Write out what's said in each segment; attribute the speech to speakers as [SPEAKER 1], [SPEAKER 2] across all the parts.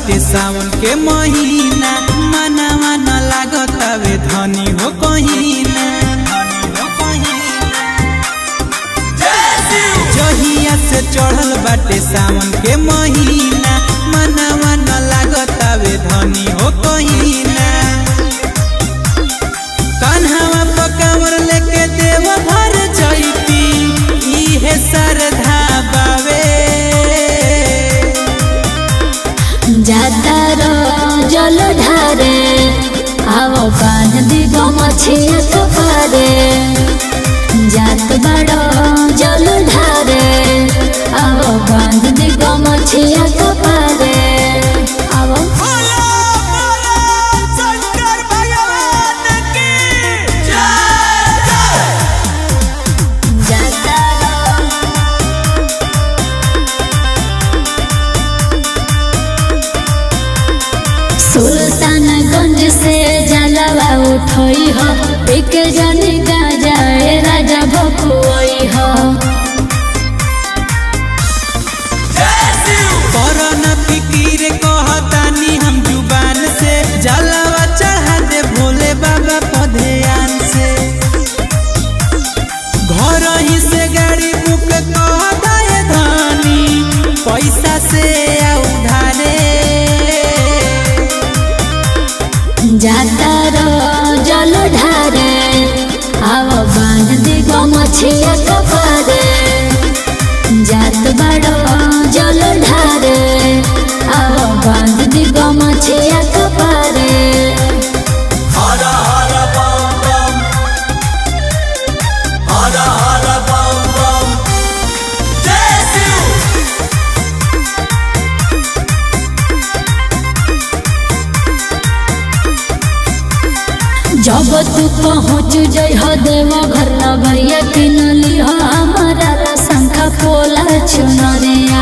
[SPEAKER 1] बाटे सावन के महीना, मनवा न लागतावे धनी हो कहीना। जहिया से चढ़ल बाटे सावन के महीना, मनवा न लागतावे धनी हो कहीना। कान्हावा पकावर लेके देव भर जैती, इहे श्रद्धा बावे।
[SPEAKER 2] जाता रो जल ढारे आवो कान दिगो मछिया तो पारे। जात बड़ो जल ढारे आवो कान दिगो मछिया तो पारे। आवो सुल्तानगंज से जलवा उठोई हो, एक जनी जाए राजा भकुई हो।
[SPEAKER 1] करना फिकीर कहतानी हम जुबान से, जलवा चढ़ा दे भोले बाबा पधेयान से। घर ही से गाड़ी बुक कह दे धनी, पैसा से उधारे।
[SPEAKER 2] जाता रो जल ढारे आवो बांध दिगो मछिया तो पारे। जात बड़ो जल ढारे आवो बांध दिगो मछिया तो पारे।
[SPEAKER 3] हर हर बम बम, हर हर बम बम, जय शिव।
[SPEAKER 2] जब तू पहुँच जय हो देव घर भैया किनली हो हमारा शंखा पोला चुनरिया।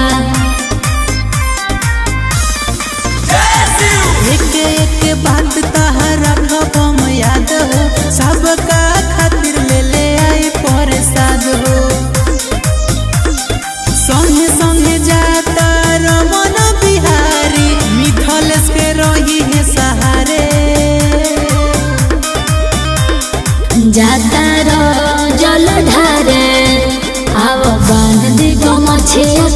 [SPEAKER 1] एक एक बात तहरा खबम याद हो, सबका खातिर ले ले आई प्रसाद हो। संगे संगे जाता रमन बिहारी, मिथलेश के रही है सहारे।
[SPEAKER 2] जाता रो जल ढारे आवो बांध दिगो मछिया